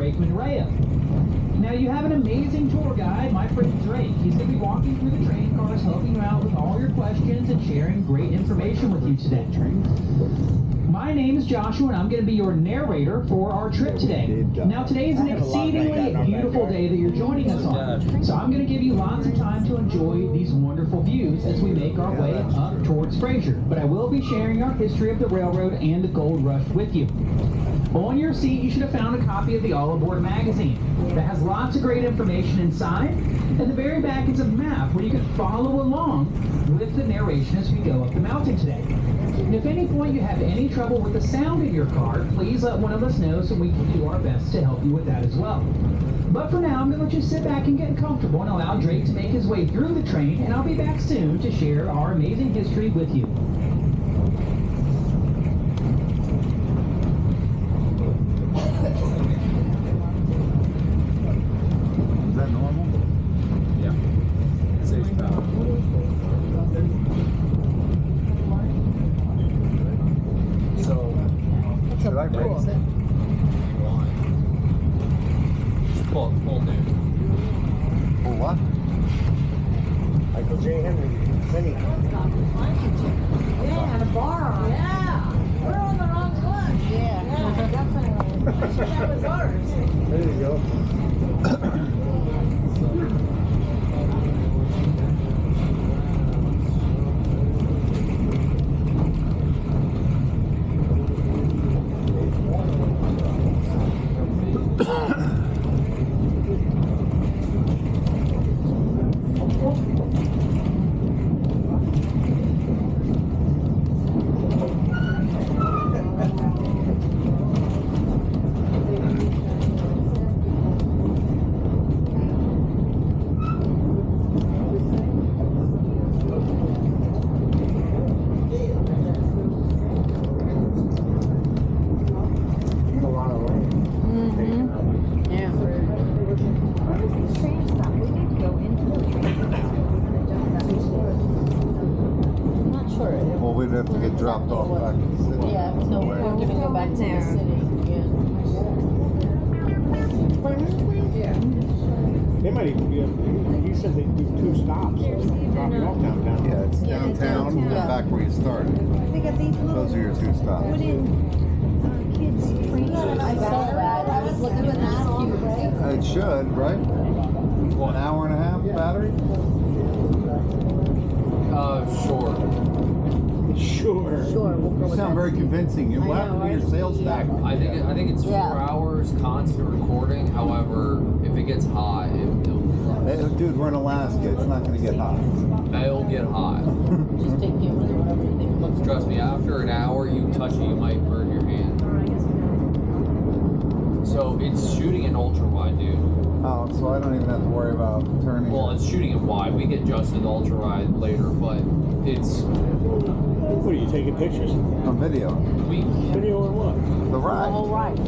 Brakeman Rhea. Now you have an amazing tour guide, my friend Drake. He's going to be walking through the train cars, helping you out with all your questions and sharing great information with you today. My name is Joshua, and I'm going to be your narrator for our trip today. Now, today is an exceedingly beautiful day that you're joining us on, so I'm going to give you lots of time to enjoy these wonderful views as we make our way up towards Fraser. But I will be sharing our history of the railroad and the gold rush with you. On your seat, you should have found a copy of the All Aboard magazine that has lots of great information inside. At the very back is a map where you can follow along with the narration as we go up the mountain today. And if at any point you have any trouble with the sound in your car, please let one of us know so we can do our best to help you with that as well. But for now, I'm going to let you sit back and get comfortable and allow Drake to make his way through the train, and I'll be back soon to share our amazing history with you. Is that normal? Yeah. Safe power. So, Should I raise it? just pull dude. For what? Michael J. Henry, Vinny. Yeah, and a bar. Yeah. We're on the wrong one. Yeah, definitely. That was ours. There you go. Well, we'd have to get dropped off back in the city. Yeah, so we're gonna go back to the city. They might even be, he said they do 2 stops, drop you off downtown. Yeah, it's downtown and Yeah. back where you started. They got these little Those are your 2 stops. wooden kids trains. I saw that. I was looking at that. It should, right? An hour and a half battery? Sure. Sure. Sure, we'll go You with sound that. very convincing. What happened to your sales tax? I think it's 4 Yeah. hours constant recording. However, if it gets hot, Dude, we're in Alaska. It's not going to get hot. it'll get hot. Just take it with whatever you think. Trust me, after an hour you touch it, you might burn your hand. So it's shooting in ultra wide, dude. Oh, so I don't even have to worry about turning. Well, it's shooting it wide. We get adjusted to ultra wide later, but it's What are you taking pictures? a video. we. Video or what? The All ride. right.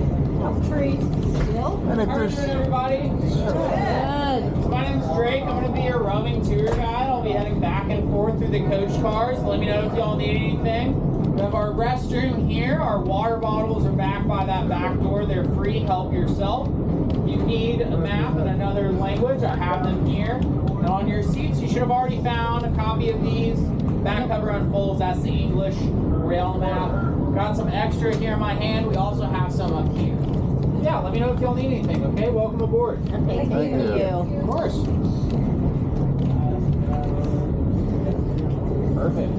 Trees. And if How are you there's doing, everybody? Good. So my name is Drake. I'm going to be your roaming tour guide. I'll be heading back and forth through the coach cars. Let me know if y'all need anything. We have our restroom here. Our water bottles are back by that back door. They're free. Help yourself. If you need a map in another language, I have them here. And on your seats, you should have already found a copy of these. Back cover unfolds. That's the English rail map. Got some extra here in my hand. We also have some up here. Yeah, let me know if y'all need anything, okay? Welcome aboard. Okay, thank you. Of course. Perfect.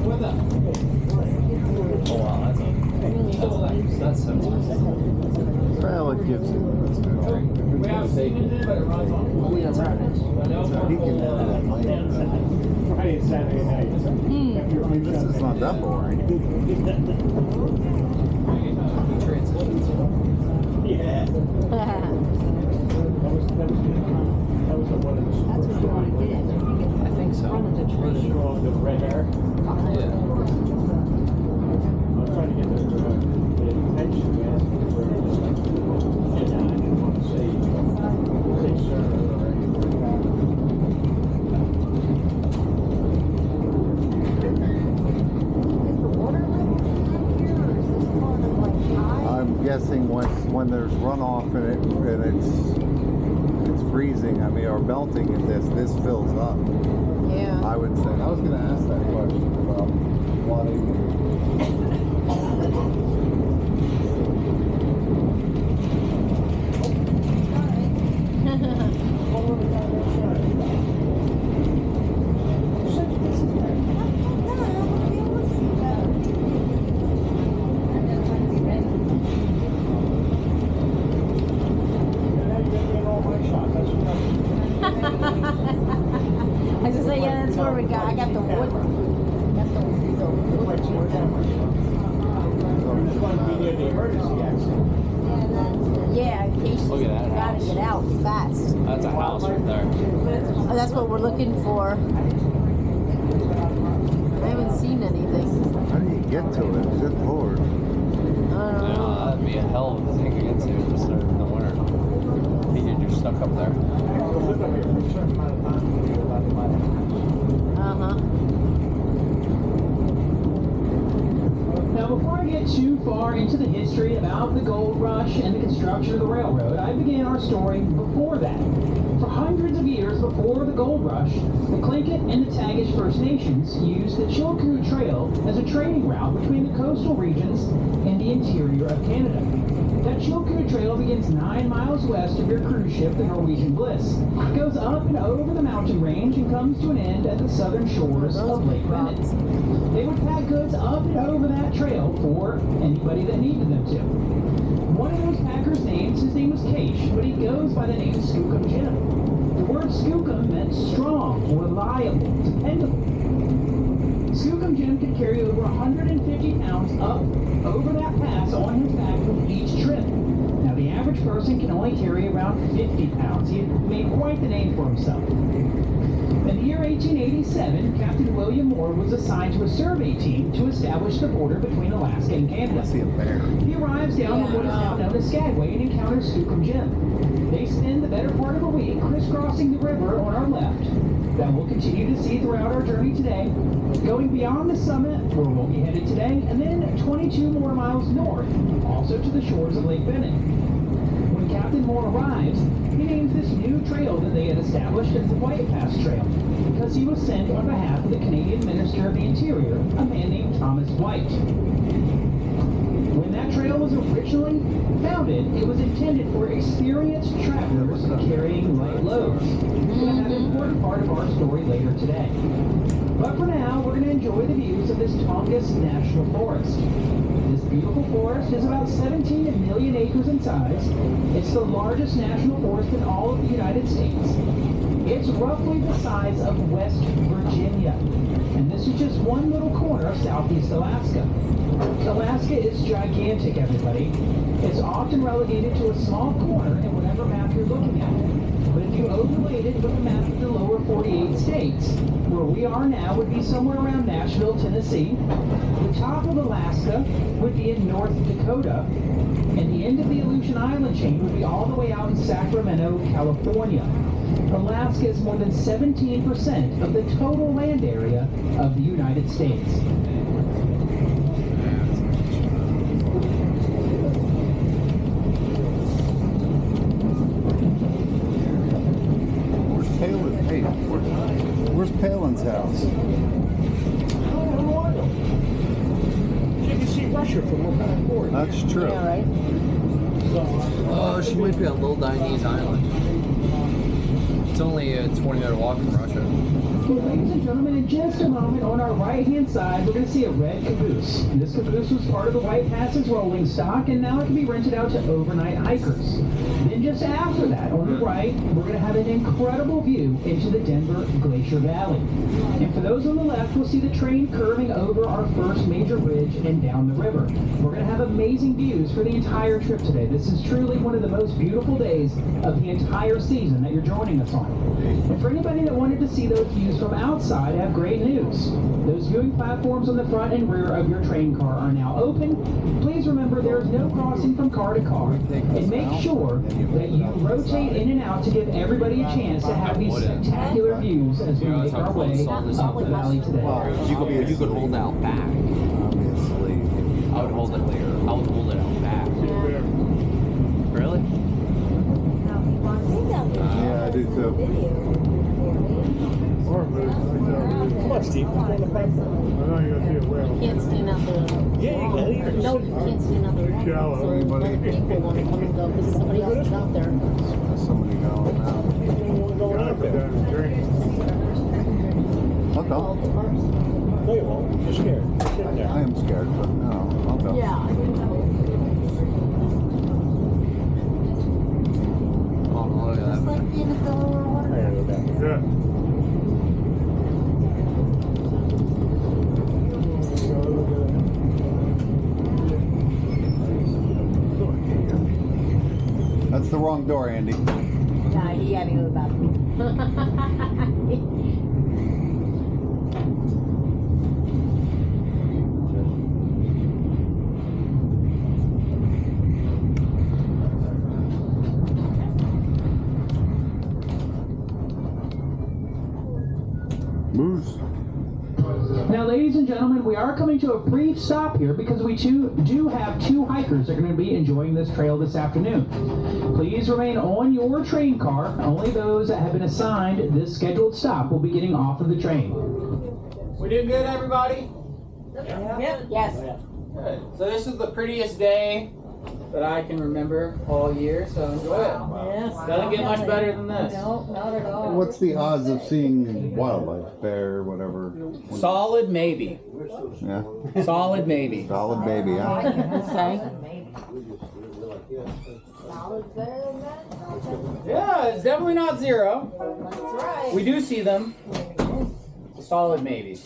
What's up? Oh wow, that's sensitive. well, it gives it. We have Stevenson, but it runs on. Oh yeah, that's right. He can edit it later. Friday and Saturday night. This is not that boring. Yeah. That was the one of the. That's what you want to get. I think so. Show off the red hair. Yeah. I'm trying to get the attention, man. And I didn't want to say sir or Is the water level down here, or is this guessing when there's runoff and it's freezing, I mean, or melting, and this fills up. Yeah. I would say. I was going to ask that question about flooding. I was just say, yeah, that's where we got. I got the wood. Got the wood. It's going to be near the emergency exit. Yeah, in case Look you at that gotta house. get out fast. That's a house right there. Oh, that's what we're looking for. I haven't seen anything. How do you get to it? Good Lord. I don't Yeah, know. that'd be a hell of a thing to get to just in the winter. I think you're stuck up there. We'll live up here for a certain amount of time. We'll be allowed to buy it. Uh-huh. Now, before I get too far into the history about the gold rush and the construction of the railroad, I began our story before that. For hundreds of years before the gold rush, the Tlingit and the Tagish First Nations used the Chilkoot Trail as a trading route between the coastal regions and the interior of Canada. That Chilkoot Trail begins 9 miles west of your cruise ship, the Norwegian Bliss. It goes up and over the mountain range and comes to an end at the southern shores of Lake Bennett. They would pack goods up and over that trail for anybody that needed them to. One of those packers' names, his name was Case, but he goes by the name Skookum Jim. The word Skookum meant strong, reliable, dependable. Skookum Jim could carry over 150 pounds up over that pass on his back with each trip. Now, the average person can only carry around 50 pounds. He had made quite the name for himself. In the year 1887, Captain William Moore was assigned to a survey team to establish the border between Alaska and Canada. I see a bear. He arrives down on what is now known as Skagway and encounters Skookum Jim. They spend the better part of a week crisscrossing the river on our left that we'll continue to see throughout our journey today, going beyond the summit where we'll be headed today, and then 22 more miles north, also to the shores of Lake Bennett. When Captain Moore arrives, he names this new trail that they had established as the White Pass Trail, because he was sent on behalf of the Canadian Minister of the Interior, a man named Thomas White. When that trail was originally founded, it was intended for experienced travelers carrying light loads. It's going to have an important part of our story later today. But for now, we're going to enjoy the views of this Tongass National Forest. This beautiful forest is about 17 million acres in size. It's the largest national forest in all of the United States. It's roughly the size of West Virginia. And this is just one little corner of southeast Alaska. Alaska is gigantic, everybody. It's often relegated to a small corner in whatever map you're looking at. But if you overlaid it with a map of the lower 48 states, where we are now would be somewhere around Nashville, Tennessee. The top of Alaska would be in North Dakota, and the end of the Aleutian Island chain would be all the way out in Sacramento, California. Alaska is more than 17% of the total land area of the United States. Where's Palin's house? You can see Russia from up on board. That's true. Yeah, right? Oh, she might be on Little Dinese Island. It's only a 20-minute walk from Russia. Okay, ladies and gentlemen, in just a moment, on our right-hand side, we're going to see a red caboose. This caboose was part of the White Pass's rolling stock, and now it can be rented out to overnight hikers. Then just after that, on the right, we're going to have an incredible view into the Denver Glacier Valley. And for those on the left, we'll see the train curving over our first major ridge and down the river. We're going to have amazing views for the entire trip today. This is truly one of the most beautiful days of the entire season that you're joining us on. And for anybody that wanted to see those views from outside, I have great news. Those viewing platforms on the front and rear of your train car are now open. Please remember there is no crossing from car to car. And make sure that you rotate in and out to give everybody a chance to have these spectacular views as we make our way up the valley today. You could hold out back. Obviously. I would hold it later. I would hold it out back. Steve. I want to try some. I know you're gonna see a whale. You can't stand out there. Yeah, you can. No, you can't stand out there. Be shallow. So other people want to come and go because somebody else is out there. There's somebody going now. Going out there. Down and drink. I'll All go. the cars. No, you won't. You're scared. You're sitting there. I am scared, but no, I'll go. Yeah, I didn't know. Oh, look at It's that. like being a fellow or I water. gotta go back. Yeah. That's the wrong door, Andy. Nah, he had to go to the bathroom. Moose. Now, ladies and gentlemen, we are coming to a brief stop here because we do have two hikers that are going to be enjoying this trail this afternoon. Please remain on your train car. Only those that have been assigned this scheduled stop will be getting off of the train. We doing good, everybody? Yep. Yes. Good. So this is the prettiest day that I can remember all year, so enjoy it. Yes. Doesn't get much better than this. No, not at all. What's the odds of seeing wildlife, bear, whatever? Solid maybe. Yeah. Solid maybe. Solid baby, huh? Okay. Yeah, it's definitely not zero. That's right. We do see them. It's a solid maybe.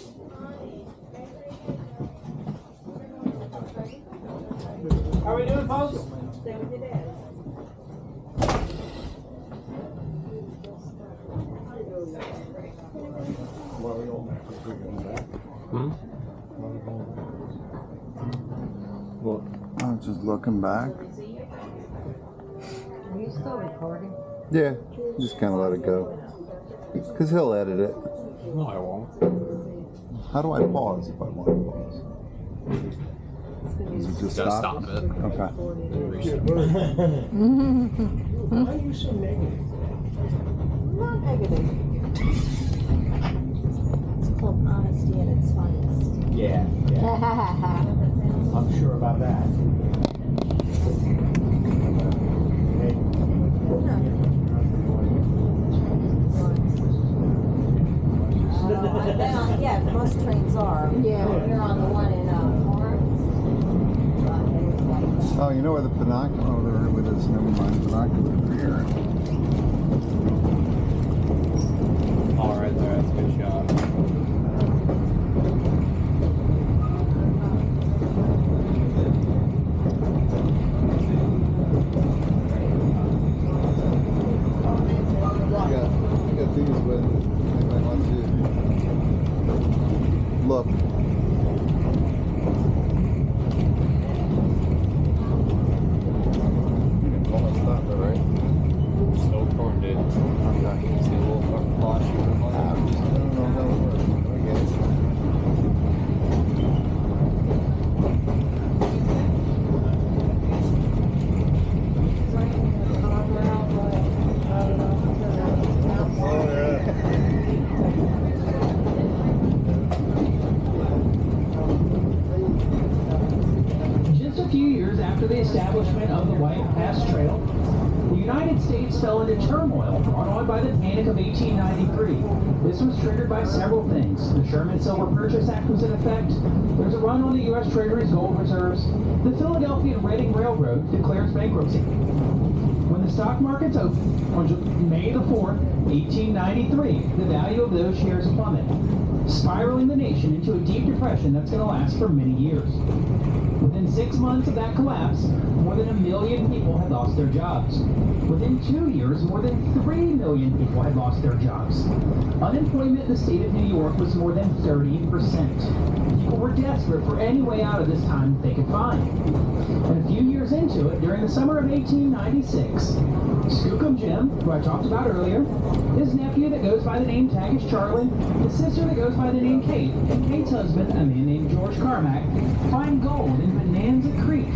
How are we doing, folks? I was just looking back. Are you still recording? Yeah, just kind of let it go. Because he'll edit it. No, I won't. How do I pause if I want to pause? Does it just Gotta stop? stop it. Okay. Why are you so negative? Not negative. It's called honesty at its finest. Yeah, I'm sure about that. Yeah, most trains are. Yeah. We're on the one in Florence. Oh, you know where the binocular? Oh, they're with us. Never mind. Binocular over here. Oh, right there. That's a good shot. You got these with. Anybody wants to look. Almost stopped it, right? Snowstorm did. Okay. See a little fucking flash I don't know how it works. I get it. Just a few years after the establishment of the White Pass Trail, the United States fell into turmoil brought on by the Panic of 1893. This was triggered by several things. The Sherman Silver Purchase Act was in effect. There's a run on the U.S. Treasury's gold reserves. The Philadelphia and Reading Railroad declares bankruptcy. When the stock markets opened on May the 4th, 1893, the value of those shares plummeted, spiraling the nation into a deep depression that's going to last for many years. Within 6 months of that collapse, more than 1 million people had lost their jobs. Within 2 years, more than 3 million people had lost their jobs. Unemployment in the state of New York was more than 30%. People were desperate for any way out of this time that they could find. And a few years into it, during the summer of 1896, Skookum Jim, who I talked about earlier, his nephew that goes by the name Tagish Charlie, his sister that goes by the name Kate, and Kate's husband, a man named George Carmack, find gold in Bonanza Creek